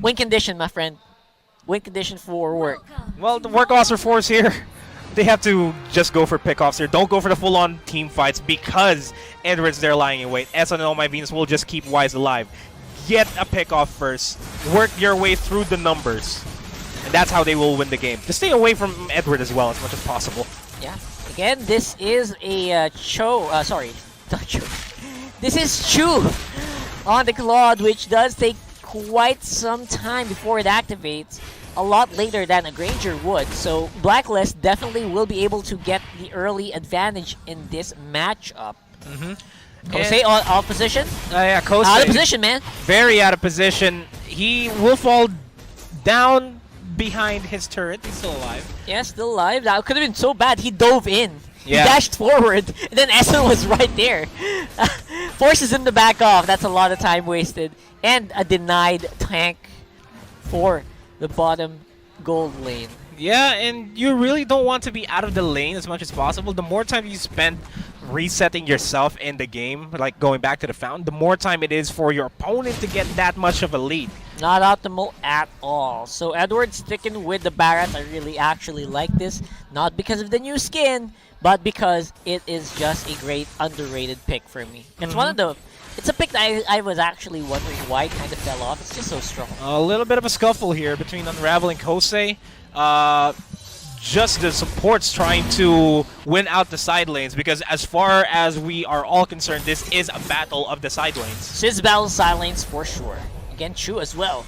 Win condition, my friend. Win condition for work. Well, the work Oster Force here, they have to just go for pickoffs here. Don't go for the full-on team fights because Edward's there lying in wait. SN and Oh My Venus will just keep Wise alive. Get a pickoff first. Work your way through the numbers. And that's how they will win the game. Just stay away from Edward as well as much as possible. Yeah. Again, this is a sorry, not Cho. This is Chu on the Claude, which does take quite some time before it activates. A lot later than a Granger would. So Blacklist definitely will be able to get the early advantage in this matchup. Kosei out of position? Yeah, Kosei. Out of position, man. Very out of position. He will fall down behind his turret. He's still alive. Yeah, still alive. That could have been so bad. He dove in. Yeah. He dashed forward, and then Essen was right there. Forces him to back off. That's a lot of time wasted. And a denied tank for the bottom gold lane. Yeah, and you really don't want to be out of the lane as much as possible. The more time you spend resetting yourself in the game, like going back to the fountain, the more time it is for your opponent to get that much of a lead. Not optimal at all. So Edward sticking with the Barret. I really actually like this. Not because of the new skin, but because it is just a great underrated pick for me. It's one of the... It's a pick that I was actually wondering why it kind of fell off. It's just so strong. A little bit of a scuffle here between Unravel and Kosei. Just the supports trying to win out the side lanes, because as far as we are all concerned, this is a battle of the side lanes. Sis battle side lanes for sure. Again, Chu as well.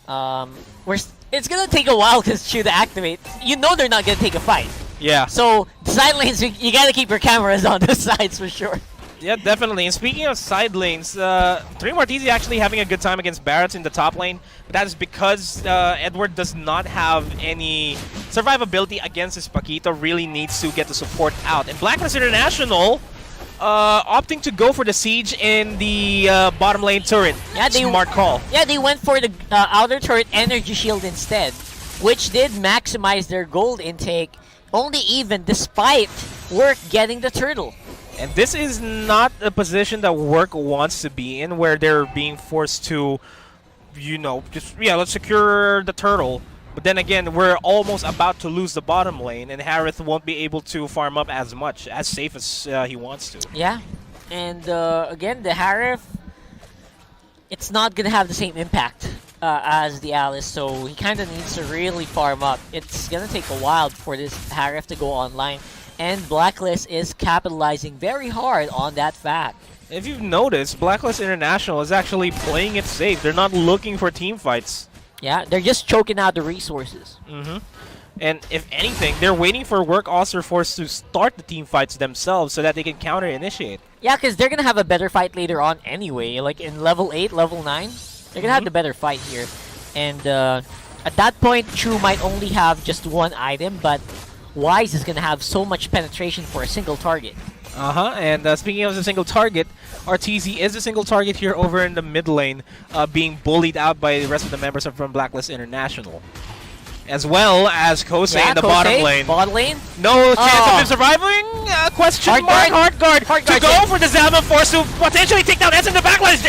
It's gonna take a while because Chu to activate. You know they're not gonna take a fight. Yeah. So the side lanes, you gotta keep your cameras on the sides for sure. Yeah, definitely. And speaking of side lanes, 3 Martisi actually having a good time against Barret in the top lane. But that is because Edward does not have any survivability against his Paquito. Really needs to get the support out. And Blacklist International opting to go for the siege in the bottom lane turret. Yeah, Smart call. Yeah, they went for the outer turret energy shield instead, which did maximize their gold intake. Only even despite Work getting the turtle. And this is not a position that Work wants to be in, where they're being forced to, you know, just, yeah, let's secure the turtle. But then again, we're almost about to lose the bottom lane, and Harith won't be able to farm up as much, as safe as he wants to. Yeah, and again, the Harith, it's not going to have the same impact as the Alice, so he kind of needs to really farm up. It's going to take a while for this Harith to go online. And Blacklist is capitalizing very hard on that fact. If you've noticed, Blacklist International is actually playing it safe. They're not looking for team fights. Yeah, they're just choking out the resources. And if anything, they're waiting for Work Oster Force to start the team fights themselves so that they can counter-initiate. Yeah, because they're going to have a better fight later on anyway. Like in level 8, level 9, they're going to have the better fight here. And at that point, Chu might only have just one item, but Wise is going to have so much penetration for a single target. And speaking of the single target, RTZ is the single target here over in the mid lane, being bullied out by the rest of the members from Blacklist International. As well as Kosei in the bottom lane. Bottom lane? No chance of him surviving? Question mark. Hard guard to go for the Zalman Force to potentially take down S in the backline.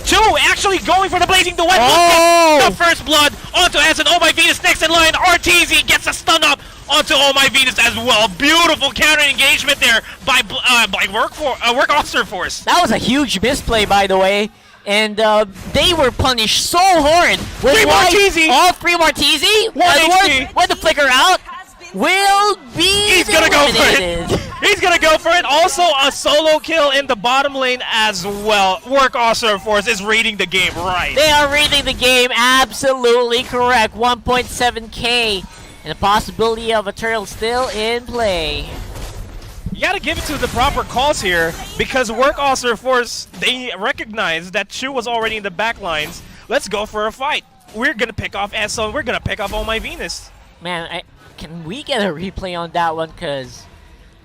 Chu actually going for the Blazing Duet. The first blood onto S and Oh My Venus next in line. RTZ gets a stun up onto Oh My Venus as well. Beautiful counter engagement there by Work Oster Force. That was a huge misplay, by the way. And they were punished so hard. Free Martisi! All free Martisi! When the flicker out, will be He's gonna go for it! He's gonna go for it! Also a solo kill in the bottom lane as well. Work Oster Force is reading the game right. They are reading the game absolutely correct. 1.7k. And the possibility of a turtle still in play. You gotta give it to the proper calls here, because Work Oster Force, they recognize that Chu was already in the back lines. Let's go for a fight. We're gonna pick off Esso, we're gonna pick off Oh My Venus. Man, can we get a replay on that one? Because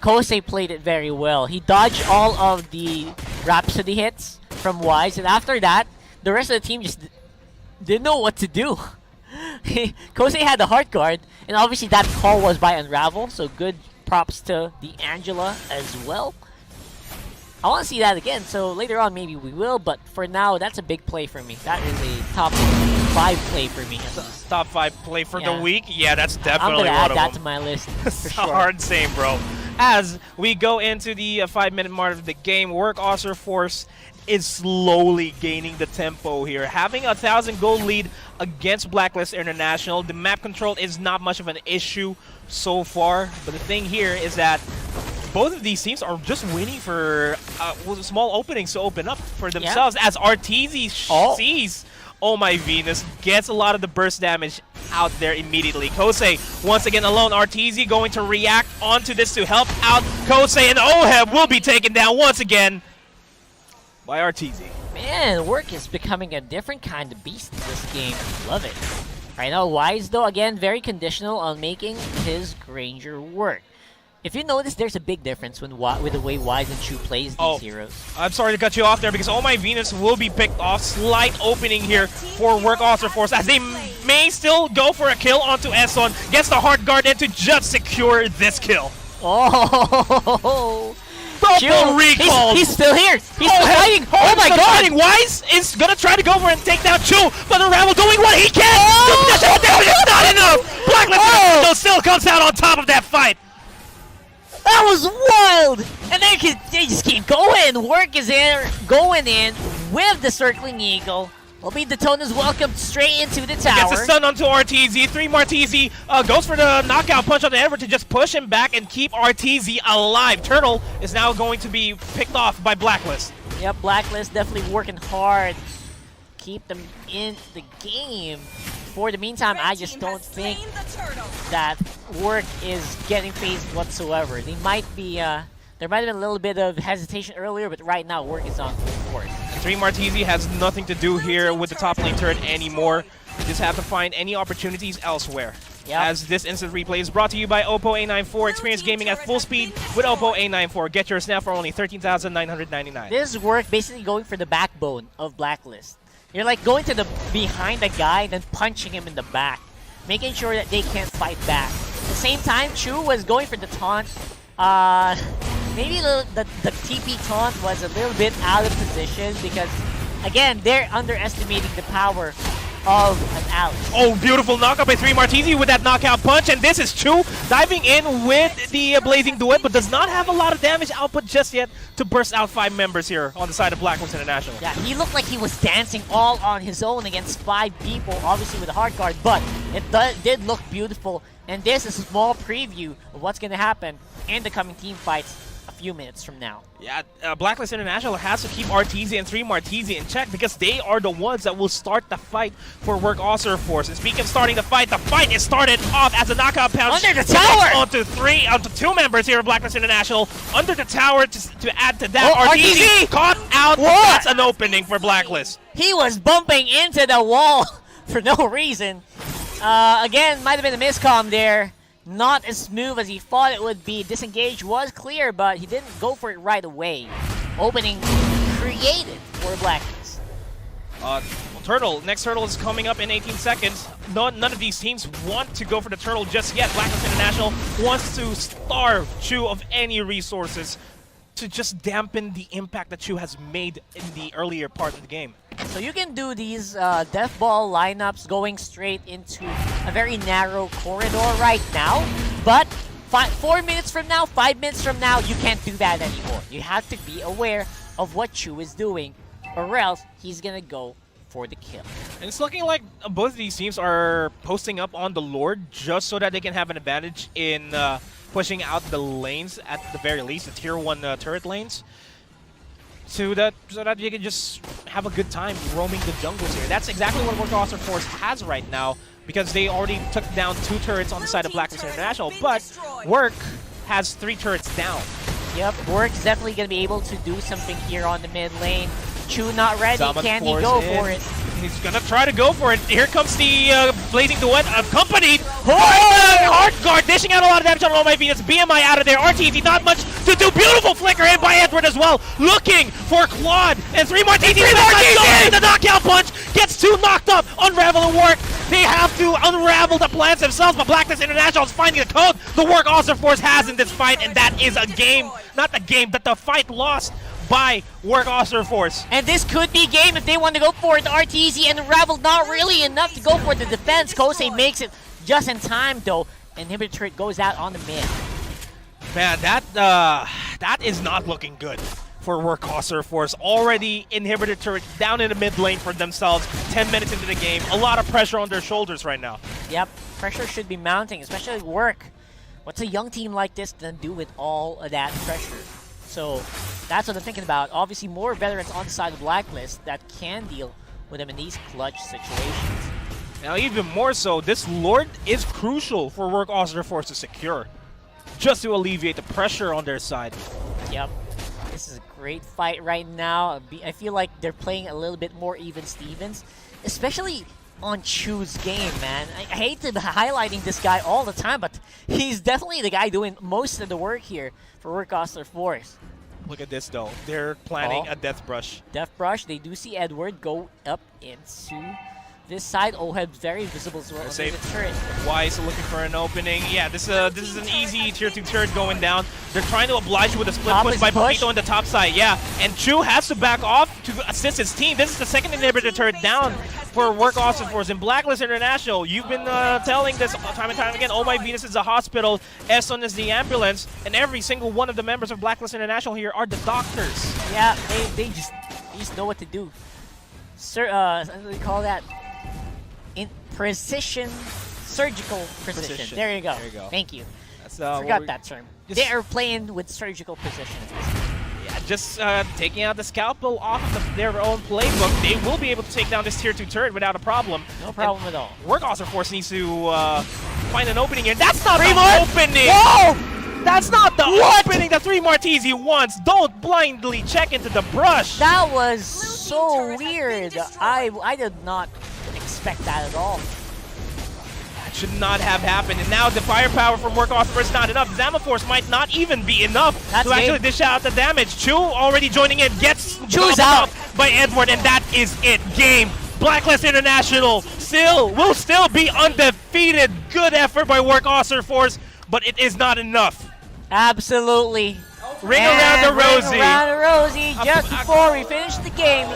Kosei played it very well. He dodged all of the Rhapsody hits from Wise, and after that, the rest of the team just didn't know what to do. Kosei had the heart guard, and obviously that call was by Unravel, so good props to the Angela as well. I want to see that again, so later on maybe we will, but for now, that's a big play for me. That is a top play. 5 play for me. Top 5 play for the Yeah. week? Yeah, that's I'm definitely gonna one add of that them. to my list for sure. Hard same, bro. As we go into the 5-minute mark of the game, Work Oster Force is slowly gaining the tempo here. Having a 1,000 gold lead against Blacklist International, the map control is not much of an issue so far. But the thing here is that both of these teams are just waiting for small openings to open up for themselves. As Arteezy sees Oh My Venus, gets a lot of the burst damage out there immediately. Kosei once again alone. Arteezy going to react onto this to help out Kosei, and Oheb will be taken down once again by Arteezy. Man, Work is becoming a different kind of beast in this game. Love it. Right now, Wise, though, again, very conditional on making his Granger work. If you notice, there's a big difference with the way Wise and Chu plays these heroes. I'm sorry to cut you off there because Oh My Venus will be picked off. Slight opening here for Work Oster Force as they may still go for a kill onto Esson. Gets the hard guard in to just secure this kill. Oh! Double recall! He's still here! He's still fighting! Oh my god! Wise is gonna try to go for it and take down Chu, but Unravel doing what he can! The damage is not enough! Blacklist still comes out on top of that fight! That was wild! And they just keep going! Work is there, going in with the Circling Eagle. Will be Daytona's welcome straight into the tower. Gets a stun onto Arteezy. 3 Marteezy goes for the knockout punch on the Edward to just push him back and keep Arteezy alive. Turtle is now going to be picked off by Blacklist. Yep, Blacklist definitely working hard. Keep them in the game. For the meantime, I just don't think that Work is getting phased whatsoever. They might be, there might have been a little bit of hesitation earlier, but right now Work is on full force. 3 Marteezy has nothing to do here with the top lane turret anymore. You just have to find any opportunities elsewhere. Yep. As this instant replay is brought to you by Oppo A94. Experience gaming at full speed with Oppo A94. Get yours now for only $13,999. This is Work basically going for the backbone of Blacklist. You're like going to the behind the guy, then punching him in the back, making sure that they can't fight back. At the same time, Chu was going for the taunt. Maybe the TP taunt was a little bit out of position because, again, they're underestimating the power of an Alex. Oh, beautiful knockup by 3 Marteezy with that knockout punch, and this is Chu diving in with the Blazing Duet, but does not have a lot of damage output just yet to burst out 5 members here on the side of Blacklist International. Yeah, he looked like he was dancing all on his own against 5 people, obviously with a hard guard, but it did look beautiful, and this is a small preview of what's going to happen in the coming team fights a few minutes from now. Yeah, Blacklist International has to keep Arteezy and 3 Marteezy in check because they are the ones that will start the fight for Work Oster Force. And speaking of starting the fight is started off as a knockout punch under the tower onto 2 members here of Blacklist International. Under the tower to add to that. Arteezy caught out. That's an opening for Blacklist. He was bumping into the wall for no reason. Again, might have been a miscomm there. Not as smooth as he thought it would be. Disengage was clear, but he didn't go for it right away. Opening created for Blacklist. Turtle. Next turtle is coming up in 18 seconds. None of these teams want to go for the turtle just yet. Blacklist International wants to starve Chu of any resources to just dampen the impact that Chu has made in the earlier part of the game. So you can do these death ball lineups going straight into a very narrow corridor right now, but 4 minutes from now, 5 minutes from now, you can't do that anymore. You have to be aware of what Chu is doing, or else he's gonna go for the kill. And it's looking like both of these teams are posting up on the Lord just so that they can have an advantage in pushing out the lanes, at the very least, the tier 1 turret lanes. So that you can just have a good time roaming the jungles here. That's exactly what Work Oster Force has right now because they already took down 2 turrets on the side of Blacklist International, but Work has 3 turrets down. Yep, Work's definitely going to be able to do something here on the mid lane. Chu not ready. Can he go for it? He's gonna try to go for it. Here comes the Blazing Duet, accompanied by the Hard Guard, dishing out a lot of damage on Oh My Venus. BMI out of there. Arteezy, not much to do. Beautiful flicker in by Edward as well. Looking for Claude. And 3 Marteezy. The knockout punch gets 2 knocked up. Unravel and Work. They have to unravel the plans themselves, but Blacklist International is finding the code the Work Oster Force has in this fight, and that is a game, not the game, but the fight lost by Work Oster Force. And this could be game if they want to go for it. The RTZ and the Rebel not really enough to go for the defense. Kosei makes it just in time though. Inhibitor turret goes out on the mid. Man, that is not looking good for Work Oster Force. Already Inhibitor turret down in the mid lane for themselves. 10 minutes into the game. A lot of pressure on their shoulders right now. Yep, pressure should be mounting, especially Work. What's a young team like this to do with all of that pressure? So that's what I'm thinking about. Obviously, more veterans on the side of Blacklist that can deal with them in these clutch situations. Now, even more so, this Lord is crucial for Work Oster Force to secure, just to alleviate the pressure on their side. Yep, this is a great fight right now. I feel like they're playing a little bit more even Stevens, especially on Chu's game, man. I hate to be highlighting this guy all the time, but he's definitely the guy doing most of the work here for Work Oster Force. Look at this, though. They're planning a Death Brush. Death Brush. They do see Edward go up into this side. Oheb very visible as well. The turret. Wise looking for an opening. Yeah, this is an easy tier 2 turret going down. They're trying to oblige you with a split push by Papito on the top side. Yeah, and Chu has to back off to assist his team. This is the second inhibitor turret down for Work Oster Force. In Blacklist International, you've been telling this time and time again, Oh My Venus is a hospital, Eson is the ambulance, and every single one of the members of Blacklist International here are the doctors. Yeah, they just know what to do. What do we call that? In precision, surgical precision. There you go. There you go. Thank you. That's, Forgot that term. They are playing with surgical precision. Yeah, just taking out the scalpel off of their own playbook, they will be able to take down this tier 2 turret without a problem. No problem at all. Work Oster Force needs to find an opening here. That's not the opening! Whoa! That's not the opening that 3 Martese wants! Don't blindly check into the brush! That was so weird. I did not expect that at all. That should not have happened, and now the firepower from Work Oster Force is not enough. Zama Force might not even be enough to actually dish out the damage. Chu already joining in, gets Chu's out by Edward, and that is it. Game. Blacklist International will still be undefeated. Good effort by Work Oster Force, but it is not enough. Absolutely. Ring around the rosy. Ring around the rosy just before we finish the game.